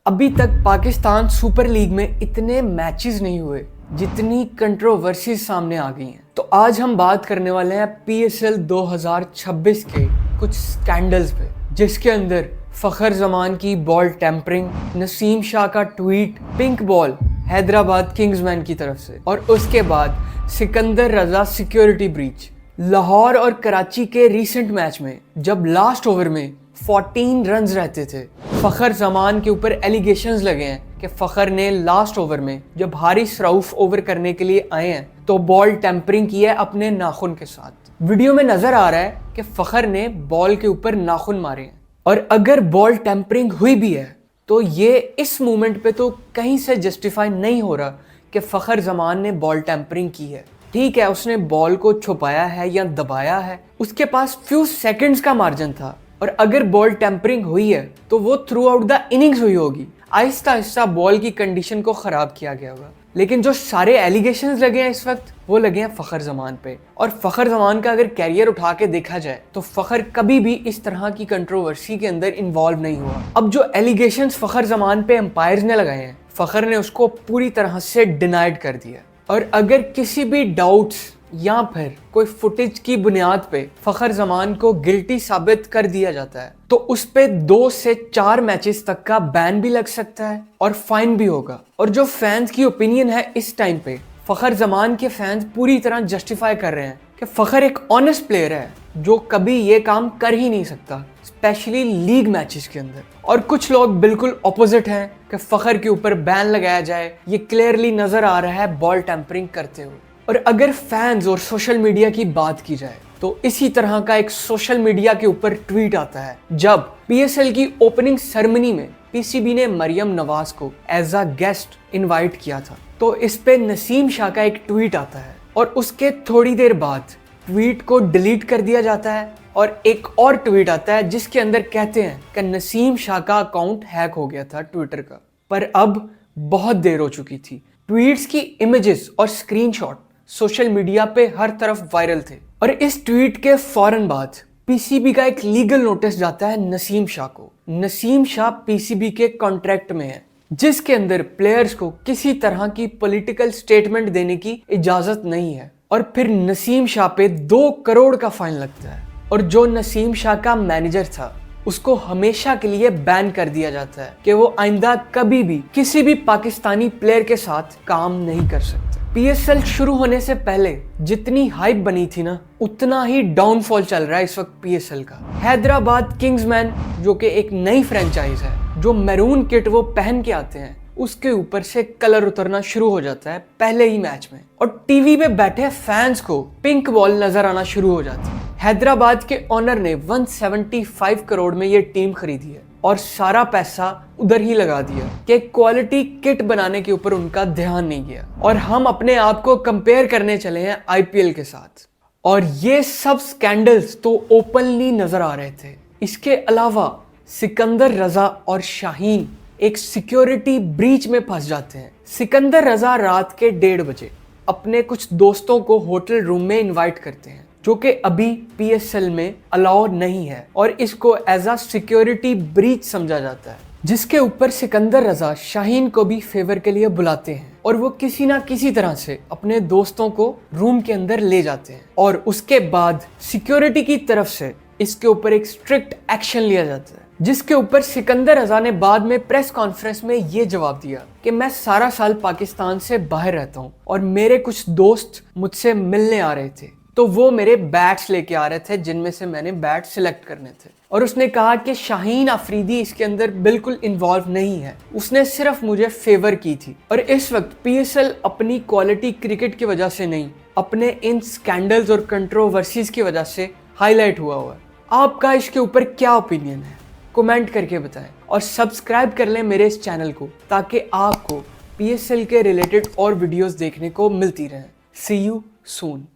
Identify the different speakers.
Speaker 1: अभी तक Pakistan super league में इतने मैचेस नहीं हुए जितनी कंट्रोवर्सीज सामने आ गई हैं। तो आज हम बात करने वाले हैं पीएसएल 2026 के कुछ स्कैंडल्स पे, जिसके अंदर फखर जमान की बॉल टेम्परिंग, नसीम शाह का tweet, pink ball Hyderabad Kingsman की तरफ से, और उसके बाद सिकंदर रजा सिक्योरिटी ब्रीच। लाहौर और कराची के रीसेंट मैच में जब लास्ट ओवर में 14 रन्स रहते थे, फखर जमान के ऊपर एलिगेशंस लगे हैं कि फखर ने लास्ट ओवर में जब हारिस रऊफ ओवर करने के लिए आए हैं तो बॉल टेम्परिंग की है अपने नाखून के साथ। वीडियो में नजर आ रहा है कि फखर ने बॉल के ऊपर नाखून मारे हैं, और अगर बॉल टेम्परिंग हुई भी है तो ये इस मोमेंट पे तो कहीं से जस्टिफाई नहीं हो रहा कि फखर जमान ने बॉल टेम्परिंग की है। ठीक है, उसने बॉल को छुपाया है या दबाया है, उसके पास फ्यू सेकंड्स का मार्जिन था, और अगर बॉल टेम्परिंग हुई है तो वो थ्रू आउट द इनिंग्स हुई होगी। आहिस्ता आहिस्ता बॉल की कंडीशन को खराब किया गया होगा। लेकिन जो सारे एलिगेशंस लगे हैं इस वक्त, वो लगे हैं फखर जमान पे। और फखर जमान का अगर कैरियर उठा के देखा जाए तो फखर कभी भी इस तरह की कंट्रोवर्सी के अंदर इन्वॉल्व नहीं हुआ। अब जो एलिगेशंस फखर जमान पे एम्पायर्स ने लगाए हैं, फखर ने उसको पूरी तरह से डिनाइड कर दिया। और अगर किसी भी डाउट्स या फिर कोई फुटेज की बुनियाद पे फखर जमान को गिल्टी साबित कर दिया जाता है तो उस पे 2 से 4 मैचेस तक का बैन भी लग सकता है और फाइन भी होगा। और जो फैंस की ओपिनियन है इस टाइम पे, फखर जमान के फैंस पूरी तरह जस्टिफाई कर रहे हैं कि फखर एक ऑनेस्ट प्लेयर है जो कभी ये काम कर ही नहीं सकता, स्पेशली लीग मैचेस के अंदर। और कुछ लोग बिल्कुल ऑपोजिट हैं कि फखर के ऊपर बैन लगाया जाए, ये क्लियरली नजर आ रहा है बॉल टेम्परिंग करते हुए। और अगर फैंस और सोशल मीडिया की बात की जाए तो इसी तरह का एक सोशल मीडिया के ऊपर ट्वीट आता है जब पीएसएल की ओपनिंग सेरेमनी में पीसीबी ने मरियम नवाज को एज अ गेस्ट इनवाइट किया था। तो इस पे नसीम शाह का एक ट्वीट आता है और उसके थोड़ी देर बाद ट्वीट को डिलीट कर दिया जाता है, और एक और ट्वीट आता है जिसके अंदर कहते हैं कि नसीम शाह का अकाउंट हैक हो गया था ट्विटर का। पर अब बहुत देर हो चुकी थी। ट्वीट्स की इमेजेस और स्क्रीनशॉट सोशल मीडिया पे हर तरफ वायरल थे, और इस ट्वीट के फौरन बाद पीसीबी का एक लीगल नोटिस जाता है नसीम शाह को। नसीम शाह पीसीबी के कॉन्ट्रैक्ट में है जिसके अंदर प्लेयर्स को किसी तरह की पॉलिटिकल स्टेटमेंट देने की इजाजत नहीं है। और फिर नसीम शाह पे 2 करोड़ का फाइन लगता है, और जो नसीम शाह का मैनेजर था उसको हमेशा के लिए बैन कर दिया जाता है कि वो आइंदा कभी भी किसी भी पाकिस्तानी प्लेयर के साथ काम नहीं कर सकते। पीएसएल शुरू होने से पहले जितनी हाइप बनी थी ना, उतना ही डाउनफॉल चल रहा है इस वक्त पीएसएल का। हैदराबाद किंग्समैन जो कि एक नई फ्रेंचाइज है, जो मैरून किट वो पहन के आते हैं उसके ऊपर से कलर उतरना शुरू हो जाता है पहले ही मैच में, और टीवी पे बैठे फैंस को पिंक बॉल नजर आना शुरू हो जाती है। हैदराबाद के ओनर ने 175 करोड़ में ये टीम खरीदी है और सारा पैसा उधर ही लगा दिया कि क्वालिटी किट बनाने के ऊपर उनका ध्यान नहीं गया। और हम अपने आप को कंपेयर करने चले हैं आईपीएल के साथ, और ये सब स्कैंडल्स तो ओपनली नजर आ रहे थे। इसके अलावा सिकंदर रजा और शाहीन एक सिक्योरिटी ब्रीच में फंस जाते हैं। सिकंदर रजा रात के 1:30 बजे अपने कुछ दोस्तों को होटल रूम में इनवाइट करते हैं, जो कि अभी पीएसएल में अलाउ नहीं है, और इसको एज अ सिक्योरिटी ब्रीच समझा जाता है, जिसके ऊपर सिकंदर रजा शाहीन को भी फेवर के लिए बुलाते हैं, और वो किसी ना किसी तरह से अपने दोस्तों को रूम के अंदर ले जाते हैं। और उसके बाद सिक्योरिटी की तरफ से इसके ऊपर एक स्ट्रिक्ट एक्शन लिया जाता है, जिसके ऊपर सिकंदर रजा ने बाद में प्रेस कॉन्फ्रेंस में ये जवाब दिया कि मैं सारा साल पाकिस्तान से बाहर रहता हूँ और मेरे कुछ दोस्त मुझसे मिलने आ रहे थे, तो वो मेरे बैट्स लेके आ रहे थे जिनमें से मैंने बैट सिलेक्ट करने थे। और उसने कहा कि शाहीन अफरीदी इसके अंदर बिल्कुल इन्वॉल्व नहीं है, उसने सिर्फ मुझे फेवर की थी। और इस वक्त पीएसएल अपनी क्वालिटी क्रिकेट की वजह से नहीं, अपने इन स्कैंडल्स और कंट्रोवर्सीज की वजह से हाईलाइट हुआ है। आपका इसके ऊपर क्या ओपिनियन है, कमेंट करके बताएं, और सब्सक्राइब कर लें मेरे इस चैनल को ताकि आपको पीएसएल के रिलेटेड और वीडियोस देखने को मिलती रहें। सी यू सून।